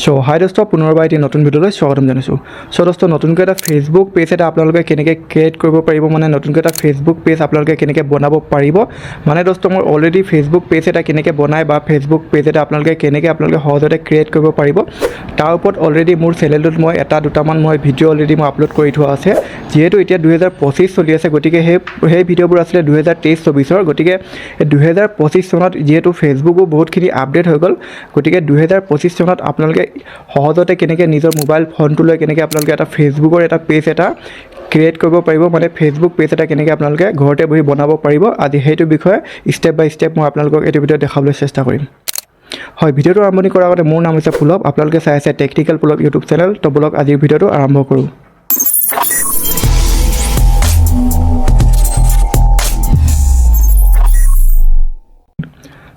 So হাই দোস্ত পুনৰবাৰ এটি নতুন ভিডিঅ'লৈ স্বাগতম জনাইছোঁ। সো দোস্ত নতুনকৈ এটা ফেচবুক পেজ এটা আপোনালোকে কেনেকৈ ক্ৰিয়েট কৰিব পাৰিব, মানে নতুনকৈ এটা ফেচবুক পেজ আপোনালোকে কেনেকৈ বনাব পাৰিব, মানে দোস্ত মোৰ অলৰেডি ফেচবুক পেজ এটা কেনেকৈ বনায় বা ফেচবুক পেজ এটা আপোনালোকে সহজতে ক্ৰিয়েট কৰিব পাৰিব, তাৰ ওপৰত অলৰেডি মোৰ চেনেলটোত মই দুটামান ভিডিঅ' অলৰেডি মই আপলোড কৰি থোৱা আছে। যিহেতু এতিয়া 2025 চলি আছে, গতিকে সেই ভিডিঅ'বোৰ আছিলে 2023-24, গতিকে 2025 চনত যিহেতু ফেচবুকো বহুতখিনি আপডেট হৈ গ'ল, গতিকে 2025 চনত আপোনালোকে সহজতে কেনেকৈ নিজৰ মোবাইল ফোনটো লৈ কেনেকৈ আপোনালোকে এটা ফেচবুকৰ এটা পেজ এটা ক্ৰিয়েট কৰিব পাৰিব, মানে ফেচবুক পেজ এটা কেনেকৈ আপোনালোকে ঘৰতে বহি বনাব পাৰিব, আজি সেইটো বিষয়ে ষ্টেপ বাই ষ্টেপ মই আপোনালোকক এইটো ভিডিঅ'ত দেখাবলৈ চেষ্টা কৰিম। হয়, ভিডিঅ'টো আৰম্ভণি কৰাৰ আগতে মোৰ নাম হৈছে পুলভ, আপোনালোকে চাই আছে টেকনিকেল পুলভ ইউটিউব চেনেল। তো বলক আজিৰ ভিডিঅ'টো আৰম্ভ কৰোঁ।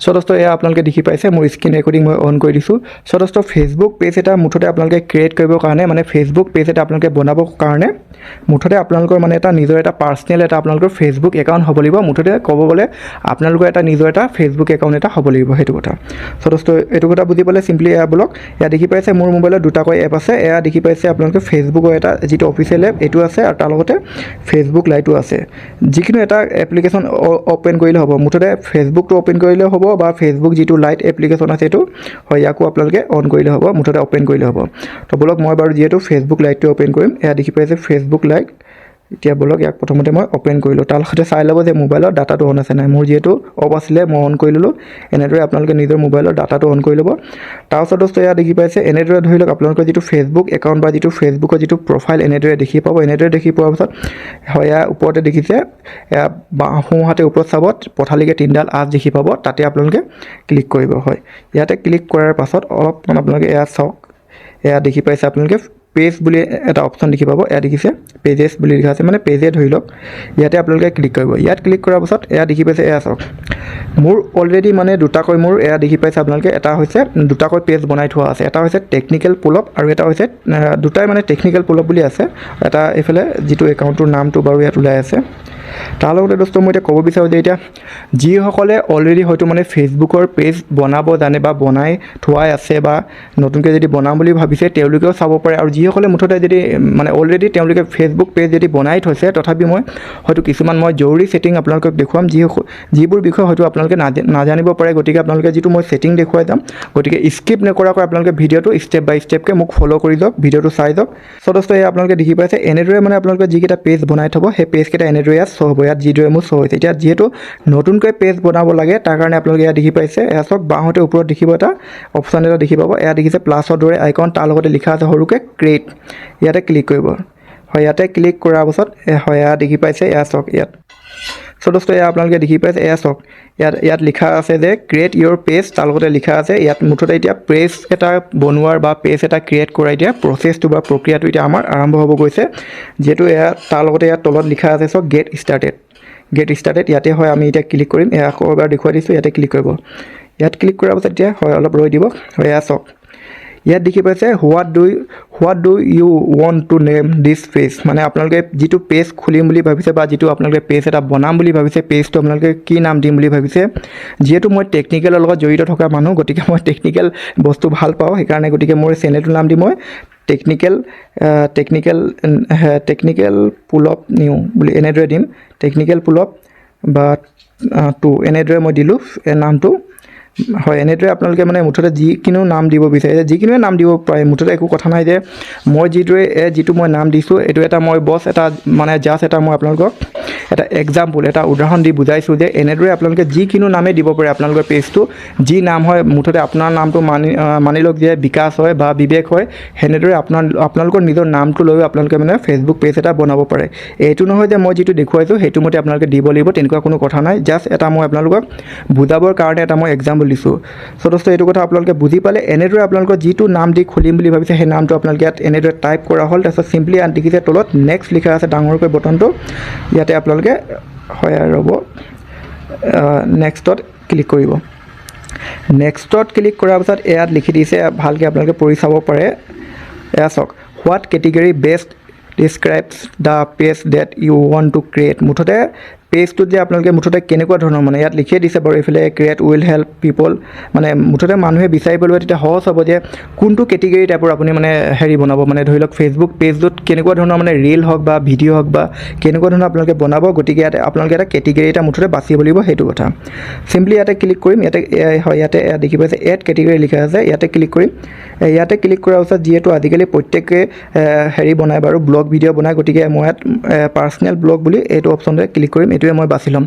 সো দোস্ত এয়া আপোনালোকে দেখি পাইছে মোৰ স্ক্ৰীন ৰেকৰ্ডিং মই অন কৰি দিছোঁ। সো দোস্ত ফেচবুক পেজ এটা মুঠতে আপোনালোকে ক্ৰিয়েট কৰিবৰ কাৰণে, মানে ফেচবুক পেজ এটা আপোনালোকে বনাবৰ কাৰণে মুঠতে আপোনালোকৰ মানে এটা নিজৰ এটা পাৰ্চনেল এটা আপোনালোকৰ ফেচবুক একাউণ্ট হ'ব লাগিব। মুঠতে ক'ব গ'লে আপোনালোকৰ এটা নিজৰ এটা ফেচবুক একাউণ্ট এটা হ'ব লাগিব, সেইটো কথা। সো দোস্ত এইটো কথা বুজি পালে চিম্পলি এয়া বলক, এয়া দেখি পাইছে মোৰ মোবাইলত দুটাকৈ এপ আছে। এয়া দেখি পাইছে আপোনালোকে ফেচবুকৰ এটা যিটো অফিচিয়েল এপ এইটো আছে, আৰু তাৰ লগতে ফেচবুক লাইটো আছে। যিকোনো এটা এপ্লিকেশ্যন অ'পেন কৰিলে হ'ব, মুঠতে ফেচবুকটো অ'পেন কৰিলে হ'ব বা ফেচবুক যিটো লাইট এপ্লিকেশ্যন আছে এইটো হয়, ইয়াকো আপোনালোকে অন কৰিলে হ'ব, মুঠতে অ'পেন কৰিলে হ'ব। তো বলক মই বাৰু যিহেতু ফেচবুক লাইটটো অ'পেন কৰিম, এয়া দেখি পাইছে ফেচবুক লাইট। এতিয়া বলক ইয়াক প্ৰথমতে মই অ'পেন কৰিলোঁ, তাৰ লগতে চাই ল'ব যে মোবাইলৰ ডাটাটো অন আছে নাই। মোৰ যিহেতু অফ আছিলে মই অন কৰি ল'লোঁ। এনেদৰে আপোনালোকে নিজৰ মোবাইলৰ ডাটাটো অন কৰি ল'ব। তাৰপিছত দোস্ত এয়া দেখি পাইছে এনেদৰে ধৰি লওক আপোনালোকৰ যিটো ফেচবুক একাউণ্ট বা যিটো ফেচবুকৰ যিটো প্ৰফাইল এনেদৰে দেখি পাব। এনেদৰে দেখি পোৱাৰ পিছত হয়, এয়া ওপৰতে দেখিছে, এয়া সোঁহাতে ওপৰত চাব পথালিকৈ 3ডাল আঁচ দেখি পাব, তাতে আপোনালোকে ক্লিক কৰিব। হয়, ইয়াতে ক্লিক কৰাৰ পাছত অলপমান আপোনালোকে এয়া চাওক, এয়া দেখি পাইছে আপোনালোকে পেজ বুলি এটা অপশ্যন দেখি পাব। এয়া দেখিছে পেজেছ বুলি লিখা আছে, মানে পেজে ধৰি লওক। ইয়াতে আপোনালোকে ক্লিক কৰিব। ইয়াত ক্লিক কৰাৰ পাছত এয়া দেখি পাইছে, এয়া চাওক মোৰ অলৰেডি মানে দুটাকৈ মোৰ এয়া দেখি পাইছে আপোনালোকে, এটা হৈছে দুটাকৈ পেজ বনাই থোৱা আছে। এটা হৈছে টেকনিকেল পুলভ আৰু এটা হৈছে দুটাই মানে টেকনিকেল পুলভ বুলি আছে। এটা এইফালে যিটো একাউণ্টটোৰ নামটো বাৰু ইয়াত ওলাই আছে। তাৰ লগতে দোস্ত মই এতিয়া ক'ব বিচাৰোঁ যে এতিয়া যিসকলে অলৰেডি হয়তো মানে ফেচবুকৰ পেজ বনাব জানে বা বনাই থোৱাই আছে বা নতুনকৈ যদি বনাম বুলি ভাবিছে তেওঁলোকেও চাব পাৰে, আৰু যিসকলে মুঠতে যদি মানে অলৰেডি তেওঁলোকে ফেচবুক পেজ যদি বনাই থৈছে, তথাপি মই হয়তো কিছুমান জৰুৰী ছেটিং আপোনালোকক দেখুৱাম, যিবোৰ বিষয়ে হয়তো আপোনালোকে নাজানিব পাৰে। গতিকে আপোনালোকে যিটো মই ছেটিং দেখুৱাই যাম, গতিকে স্কিপ নকৰাকৈ আপোনালোকে ভিডিঅ'টো ষ্টেপ বাই ষ্টেপকৈ মোক ফ'ল' কৰি যাওক, ভিডিঅ'টো চাই যাওক। সো দোস্ত এয়া আপোনালোকে দেখি পাইছে এনেদৰে মানে আপোনালোকে যিকেইটা পেজ বনাই থ'ব সেই পেজকেইটা এনেদৰে ইয়াত শ্ব' হ'ব। ইয়াত যিদৰে মোৰ শ্ব' হৈছে। এতিয়া যিহেতু নতুনকৈ পেজ বনাব লাগে, তাৰ কাৰণে আপোনালোকে এয়া দেখি পাইছে, এয়া চাওক বাওঁতে ওপৰত দেখিব এটা অপশ্যন এটা দেখি পাব। এয়া দেখিছে প্লাছৰ দৰে আইকন, তাৰ লগতে লিখা আছে সৰুকৈ ক্ৰিয়েট। ইয়াতে ক্লিক কৰিব। হয়, ইয়াতে ক্লিক কৰাৰ পাছত হয়, এয়া দেখি পাইছে, এয়া চাওক ইয়াত। সো দোস্ত এয়া আপোনালোকে দেখি পাইছে, এয়া চাওক ইয়াত লিখা আছে যে ক্ৰিয়েট ইয়'ৰ পেজ, তাৰ লগতে লিখা আছে ইয়াত মুঠতে এতিয়া পেজ এটা বনোৱাৰ বা পেজ এটা ক্ৰিয়েট কৰা এতিয়া প্ৰচেছটো বা প্ৰক্ৰিয়াটো এতিয়া আমাৰ আৰম্ভ হ'ব গৈছে। যিহেতু এয়া তাৰ লগতে ইয়াত তলত লিখা আছে চাওক গেট ষ্টাৰ্টেড। ইয়াতে হয় আমি এতিয়া ক্লিক কৰিম। এয়া আকৌ এবাৰ দেখুৱাই দিছোঁ, ইয়াতে ক্লিক কৰিব। ইয়াত ক্লিক কৰাৰ পাছত এতিয়া হয় অলপ ৰৈ দিব। হয়, এয়া চাওক ইয়াত দেখি পাইছে what do you want to name this page, মানে আপোনালোকে যিটো পেজ খুলিম বুলি ভাবিছে বা যিটো আপোনালোকে পেজ এটা বনাম বুলি ভাবিছে, পেজটো আপোনালোকে কি নাম দিম বুলি ভাবিছে। যিহেতু মই টেকনিকেলৰ লগত জড়িত থকা মানুহ, গতিকে মই টেকনিকেল বস্তু ভাল পাওঁ, সেইকাৰণে গতিকে মোৰ চেনেলটোৰ নাম দি মই টেকনিকেল পুলভ নিউ বুলি এনেদৰে দিম। টেকনিকেল পুলভ বা টু এনেদৰে মই দিলোঁ নামটো। হয়, এনেদৰে আপোনালোকে মানে মুঠতে যিকোনো নাম দিব বিচাৰিছে, যিকোনোৱে নাম দিব পাৰে, মুঠতে একো কথা নাই যে মই যিটো মই নাম দিছোঁ এইটো এটা মই এটা মানে জাষ্ট এটা মই আপোনালোকক এটা এক্সাম্পল, এটা উদাহৰণ দি বুজাইছোঁ যে এনেদৰে আপোনালোকে যিকোনো নামেই দিব পাৰে আপোনালোকৰ পেজটো, যি নাম হয়। মুঠতে আপোনাৰ নামটো মানি লওক যে বিকাশ হয় বা বিবেক হয়, সেনেদৰে আপোনালোকৰ নিজৰ নামটো লৈ আপোনালোকে মানে ফেচবুক পেজ এটা বনাব পাৰে। এইটো নহয় যে মই যিটো দেখুৱাইছোঁ সেইটো মতে আপোনালোকে দিব লাগিব, তেনেকুৱা কোনো কথা নাই। জাষ্ট এটা মই আপোনালোকক বুজাবৰ কাৰণে এটা মই এক্সাম্পল দিছোঁ। সো দোস্ত এইটো কথা আপোনালোকে বুজি পালে। এনেদৰে আপোনালোকৰ যিটো নাম দি খুলিম বুলি ভাবিছে সেই নামটো আপোনালোকে ইয়াত এনেদৰে টাইপ কৰা হ'ল। তাৰপিছত চিম্পলি ইয়াত দেখিছে তলত নেক্সট লিখা আছে ডাঙৰকৈ বটনটো, ইয়াতে আপোনালোকে হয় ৰ'ব নেক্সটত ক্লিক কৰিব। নেক্সটত ক্লিক কৰাৰ পাছত ইয়াত লিখি দিছে, ভালকৈ আপোনালোকে পঢ়ি চাব পাৰে। এয়া চাওক what category best describes the page that you want to create. মুঠতে পেজটোত যে আপোনালোকে মুঠতে কেনেকুৱা ধৰণৰ মানে ইয়াত লিখিয়ে দিছে বাৰু এইফালে ক্ৰিয়েট উইল হেল্প পিপল মানে মুঠতে মানুহে বিচাৰিবলৈ তেতিয়া সহজ হ'ব যে কোনটো কেটেগৰী টাইপৰ আপুনি মানে হেৰি বনাব মানে ধৰি লওক ফেচবুক পেজটোত কেনেকুৱা ধৰণৰ মানে ৰীল হওক বা ভিডিঅ' হওক বা কেনেকুৱা ধৰণৰ আপোনালোকে বনাব গতিকে ইয়াতে আপোনালোকে এটা কেটেগৰী এটা মুঠতে বাচিব লাগিব সেইটো কথা চিম্পলি ইয়াতে ক্লিক কৰিম ইয়াতে হয় ইয়াতে দেখি পাইছে এড কেটেগৰী লিখা আছে ইয়াতে ক্লিক কৰিম ইয়াতে ক্লিক কৰাৰ পিছত যিহেতু আজিকালি প্ৰত্যেকে হেৰি বনায় বাৰু ব্লগ ভিডিঅ' বনায় গতিকে মই ইয়াত পাৰ্চনেল ব্লগ বুলি এইটো অপশ্যনতে ক্লিক কৰিম এইটোৱে মই বাছি ল'ম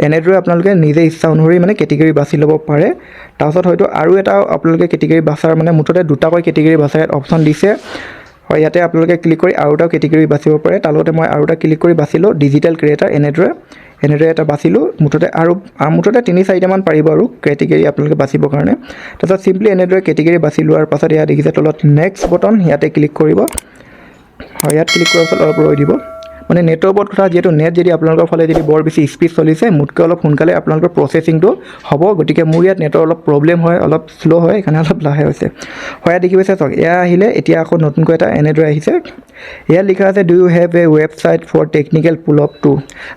এনেদৰে আপোনালোকে নিজে ইচ্ছা অনুসৰি মানে কেটেগৰী বাছি ল'ব পাৰে তাৰপিছত হয়তো আৰু এটা আপোনালোকে কেটেগৰী বাছাৰ মানে মুঠতে দুটাকৈ কেটেগৰী বাছাৰ ইয়াত অপশ্যন দিছে হয় ইয়াতে আপোনালোকে ক্লিক কৰি আৰু এটা কেটেগৰী বাছিব পাৰে তাৰ লগতে মই আৰু এটা ক্লিক কৰি বাছিলোঁ ডিজিটেল ক্ৰিয়েটাৰ এনেদৰে এটা বাছিলোঁ মুঠতে আৰু মুঠতে 3-4টামান পাৰিব আৰু কেটেগৰী আপোনালোকে বাছিবৰ কাৰণে তাৰপিছত চিম্পলি এনেদৰে কেটেগৰী বাছি লোৱাৰ পাছত ইয়াত দেখিছে তলত নেক্সট বটন ইয়াতে ক্লিক কৰিব হয় ইয়াত ক্লিক কৰাৰ পাছত অলপ ৰৈ দিব মানে নেটৰ ওপৰত কথা যিহেতু নেট যদি আপোনালোকৰ ফালে যদি বৰ বেছি স্পীড চলিছে মোতকৈ অলপ সোনকালে আপোনালোকৰ প্ৰচেছিংটো হ'ব গতিকে মোৰ ইয়াত নেটৰ অলপ প্ৰব্লেম হয় অলপ শ্ল' হয় সেইকাৰণে অলপ লাহে হৈছে হয় ইয়াত দেখি পাইছে চাওক এয়া আহিলে এতিয়া আকৌ নতুনকৈ এটা এনেদৰে আহিছে ইয়াত লিখা আছে do you have a website for technical pull up to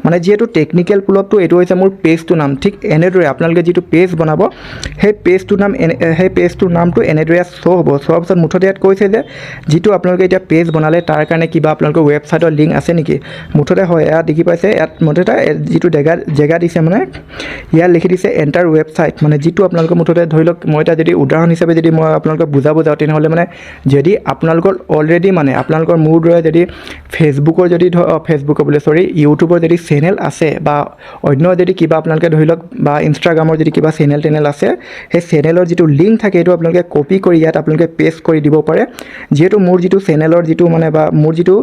মানে যিহেতু টেকনিকেল পুল আপ টু এইটো হৈছে মোৰ পেজটোৰ নাম ঠিক এনেদৰে আপোনালোকে যিটো পেজ বনাব সেই পেজটোৰ নামটো এনেদৰে শ্ব' হ'ব চোৱাৰ পিছত মুঠতে ইয়াত কৈছে যে যিটো আপোনালোকে এতিয়া পেজ বনালে তাৰ কাৰণে কিবা আপোনালোকৰ ৱেবছাইটৰ লিংক আছে নেকি মুঠতে হয় ইয়াত দেখি পাইছে ইয়াত মুঠতে যিটো জেগা দিছে মানে ইয়াত লিখি দিছে এণ্টাৰ ৱেবছাইট মানে যিটো আপোনালোকৰ মুঠতে ধৰি লওক মই এটা যদি উদাহৰণ হিচাপে যদি মই আপোনালোকক বুজাব যাওঁ তেনেহ'লে মানে যদি আপোনালোকৰ অলৰেডি মানে আপোনালোকৰ মোৰ দৰে যদি ফেচবুকৰ যদি ইউটিউবৰ যদি চেনেল আছে বা অন্য যদি কিবা আপোনালোকে ধৰি লওক বা ইনষ্টাগ্ৰামৰ যদি কিবা চেনেল আছে সেই চেনেলৰ যিটো লিংক থাকে সেইটো আপোনালোকে কপি কৰি ইয়াত আপোনালোকে পেষ্ট কৰি দিব পাৰে যিহেতু মোৰ যিটো চেনেলৰ যিটো মানে বা মোৰ যিটো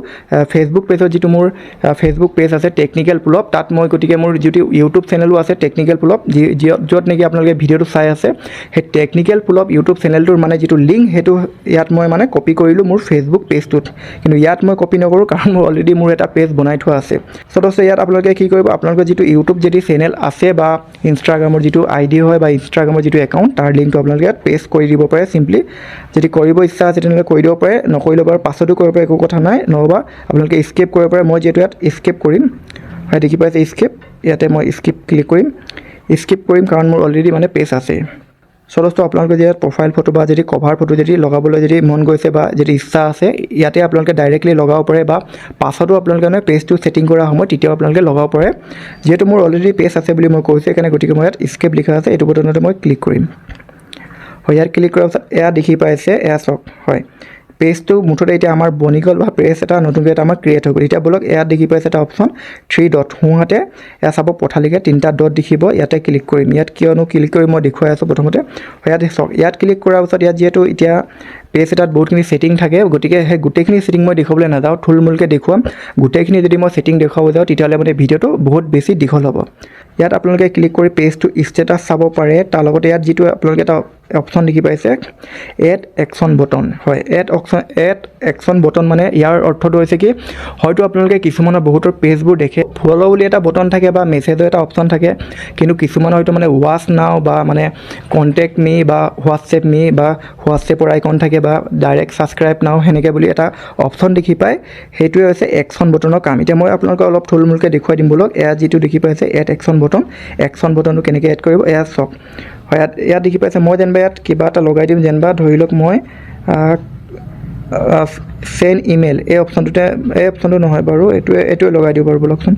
ফেচবুক পেজৰ যিটো মোৰ ফেচবুক পেজ আছে টেকনিকেল পুল আপ তাত মই গতিকে মোৰ যিটো ইউটিউব চেনেলো আছে টেকনিকেল পুল আপ য'ত নেকি আপোনালোকে ভিডিঅ'টো চাই আছে সেই টেকনিকেল পুল আপ ইউটিউব চেনেলটোৰ মানে যিটো লিংক সেইটো ইয়াত মই মানে কপি কৰিলোঁ মোৰ ফেচবুক পেজটোত কিন্তু ইয়াত মই কপি নকৰোঁ কাৰণ মোৰ অলৰেডি মোৰ এটা পেজ বনাই থোৱা আছে চ' ইয়াত আপোনালোকে কি কৰিব আপোনালোকৰ যিটো ইউটিউব যদি চেনেল আছে বা ইনষ্টাগ্ৰামৰ যিটো আইডি হয় বা ইনষ্টাগ্ৰামৰ যিটো একাউণ্ট তাৰ লিংকটো আপোনালোকে ইয়াত পেষ্ট কৰি দিব পাৰে চিম্পলি যদি কৰিব ইচ্ছা আছে তেনেহ'লে কৰি দিব পাৰে নকৰিলেও বাৰু পাছতো কৰিব পাৰে একো কথা নাই নহ'বা আপোনালোকে স্কিপ কৰিব পাৰে মই যিহেতু ইয়াত স্কিপ কৰিম হয় দেখি পাইছে স্কিপ ইয়াতে মই স্কিপ ক্লিক কৰিম কাৰণ মোৰ অলৰেডি মানে পেজ আছে চ' আপোনালোকে যদি প্ৰফাইল ফটো বা যদি কভাৰ ফটো যদি লগাবলৈ যদি মন গৈছে বা যদি ইচ্ছা আছে ইয়াতে আপোনালোকে ডাইৰেক্টলি লগাব পাৰে বা পাছতো আপোনালোকে মানে পেজটো ছেটিং কৰাৰ সময়ত তেতিয়াও আপোনালোকে লগাব পাৰে যিহেতু মোৰ অলৰেডি পেজ আছে বুলি মই কৈছোঁ সেইকাৰণে গতিকে মই ইয়াত স্কিপ লিখা আছে এইটো বটনতে মই ক্লিক কৰিম হয় ইয়াত ক্লিক কৰাৰ পাছত এয়া দেখি পাইছে এয়া চাওক হয় পেজটো মুঠতে এতিয়া আমাৰ বনি গ'ল বা পেজ এটা নতুনকৈ এটা আমাৰ ক্ৰিয়েট হৈ গ'ল এতিয়া বলক ইয়াত দেখি পাইছে এটা অপশ্যন 3 ডট সোঁহাতে এয়া চাব পঠালিকৈ 3টা ডট দেখিব ইয়াতে ক্লিক কৰিম ইয়াত কিয়নো ক্লিক কৰি মই দেখুৱাই আছোঁ প্ৰথমতে ইয়াত চাওক ইয়াত ক্লিক কৰাৰ পাছত ইয়াত যিহেতু এতিয়া পেজ এটাত বহুতখিনি ছেটিং থাকে গতিকে সেই গোটেইখিনি ছেটিং মই দেখুৱাবলৈ নাযাওঁ থুলমূলকৈ দেখুৱাম গোটেইখিনি যদি মই ছেটিং দেখুৱাব যাওঁ তেতিয়াহ'লে মানে ভিডিঅ'টো বহুত বেছি দীঘল হ'ব ইয়াত আপোনালোকে ক্লিক কৰি পেজটো ষ্টেটাছ চাব পাৰে তাৰ লগতে ইয়াত যিটো আপোনালোকে এটা অপশ্যন দেখি পাইছে এড একশ্যন বটন হয় এড একশ্যন বটন মানে ইয়াৰ অৰ্থটো হৈছে কি হয়তো আপোনালোকে কিছুমানৰ বহুতৰ পেজবোৰ দেখে ফ'ল' বুলি এটা বটন থাকে বা মেছেজৰ এটা অপশ্যন থাকে কিন্তু কিছুমানৰ হয়তো মানে ৱাচ নাও বা মানে কণ্টেক্ট মি বা হোৱাটছএপ মি বা হোৱাটছএপৰ আইকন থাকে বা ডাইৰেক্ট ছাবস্ক্ৰাইব নাও সেনেকৈ বুলি এটা অপশ্যন দেখি পায় সেইটোৱে হৈছে একশ্যন বটনৰ কাম এতিয়া মই আপোনালোকক অলপ থুলমূলকৈ দেখুৱাই দিম বলক এয়া যিটো দেখি পাইছে এড একশ্যন বটনটো কেনেকৈ এড কৰিব এয়া চাওক হয় ইয়াত দেখি পাইছে মই যেনিবা ইয়াত কিবা এটা লগাই দিম যেনিবা ধৰি লওক মই চেণ্ড ইমেইল এই অপশ্যনটো নহয় বাৰু এইটোৱে লগাই দিওঁ বাৰু বলকচোন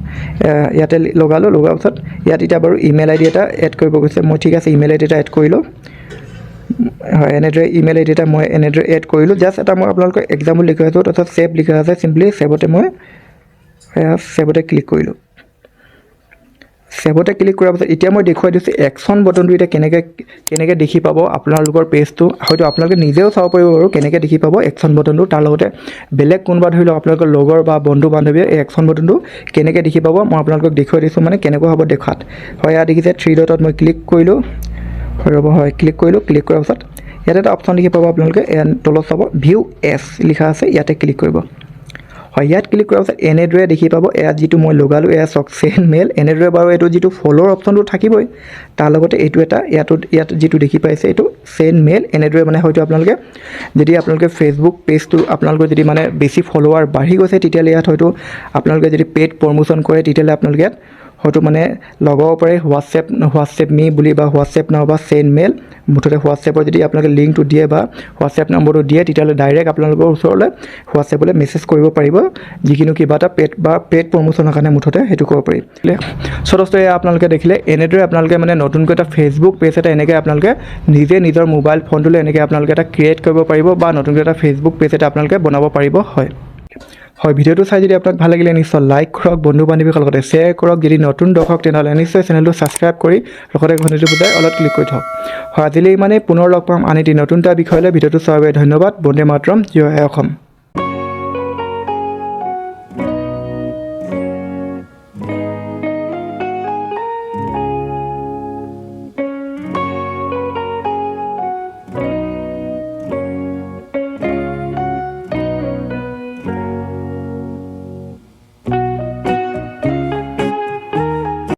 ইয়াতে লগোৱাৰ পাছত ইয়াত এতিয়া বাৰু ইমেইল আই ডি এটা এড কৰিব গৈছে মই ঠিক আছে ইমেইল আই ডি এটা এড কৰিলোঁ হয় এনেদৰে ইমেইল আই ডি এটা মই এনেদৰে এড কৰিলোঁ জাষ্ট এটা মই আপোনালোকক এক্সাম্পল লিখি আছোঁ তাৰপিছত ছেভ লিখা আছে চিম্পলি ছেভতে ক্লিক কৰিলোঁ ছেভতে ক্লিক কৰাৰ পাছত এতিয়া মই দেখুৱাই দিছোঁ একশ্যন বটনটো এতিয়া কেনেকৈ দেখি পাব আপোনালোকৰ পেজটো হয়তো আপোনালোকে নিজেও চাব পাৰিব বাৰু কেনেকৈ দেখি পাব একশ্যন বটনটো তাৰ লগতে বেলেগ কোনোবা ধৰি লওক আপোনালোকৰ লগৰ বা বন্ধু বান্ধৱীয়ে এই একশ্যন বটনটো কেনেকৈ দেখি পাব মই আপোনালোকক দেখুৱাই দিছোঁ মানে কেনেকুৱা হ'ব দেখাত হয় ইয়াত দেখিছে 3 ডটত মই ক্লিক কৰিলোঁ ক্লিক কৰাৰ পাছত ইয়াতে এটা অপশ্যন দেখি পাব আপোনালোকে তলত চাব ভিউ এছ লিখা আছে ইয়াতে ক্লিক কৰিব হয় ইয়াত ক্লিক কৰাৰ পাছত এনেদৰে দেখি পাব ইয়াত যিটো মই লগালোঁ এয়া চাওক চেণ্ড মেইল এনেদৰে বাৰু এইটো যিটো ফ'ল'ৰ অপশ্যনটো থাকিবই তাৰ লগতে এইটো এটা ইয়াত যিটো দেখি পাইছে এইটো চেণ্ড মেইল এনেদৰে মানে হয়তো আপোনালোকে ফেচবুক পেজটো আপোনালোকৰ যদি মানে বেছি ফ'ল'ৱাৰ বাঢ়ি গৈছে তেতিয়াহ'লে ইয়াত হয়তো আপোনালোকে যদি পেইড প্ৰমোশ্যন কৰে তেতিয়াহ'লে আপোনালোকে ইয়াত হয়তো মানে লগাব পাৰে হোৱাটছএপ মি বুলি বা হোৱাটছএপ নাও বা চেণ্ড মেইল মুঠতে হোৱাটছএপৰ যদি আপোনালোকে লিংকটো দিয়ে বা হোৱাটছএপ নম্বৰটো দিয়ে তেতিয়াহ'লে ডাইৰেক্ট আপোনালোকৰ ওচৰলৈ হোৱাটছএপলৈ মেছেজ কৰিব পাৰিব যিকোনো কিবা এটা পেড প্ৰমোশ্যনৰ কাৰণে মুঠতে সেইটো কৰিব পাৰি চ' দোস্ত এয়া আপোনালোকে দেখিলে এনেদৰে আপোনালোকে মানে নতুনকৈ এটা ফেচবুক পেজ এটা এনেকৈ আপোনালোকে নিজে নিজৰ মোবাইল ফোনটোলৈ এনেকৈ আপোনালোকে এটা ক্ৰিয়েট কৰিব পাৰিব বা নতুনকৈ এটা ফেচবুক পেজ এটা আপোনালোকে বনাব পাৰিব হয় ভিডিঅ'টো চাই যদি আপোনাক ভাল লাগিলে নিশ্চয় লাইক কৰক বন্ধু বান্ধৱীৰ লগতে শ্বেয়াৰ কৰক যদি নতুন দৰ্শক তেনেহ'লে নিশ্চয় চেনেলটো ছাবস্ক্ৰাইব কৰি লগতে ঘণ্টিটো বজাই অলপ ক্লিক কৰি থওক হয় আজিলৈ মানে পুনৰ লগ পাম আন এটি নতুন এটা বিষয়লৈ ভিডিঅ'টো চোৱাৰ বাবে ধন্যবাদ বন্দে মাতৰম জয় অসম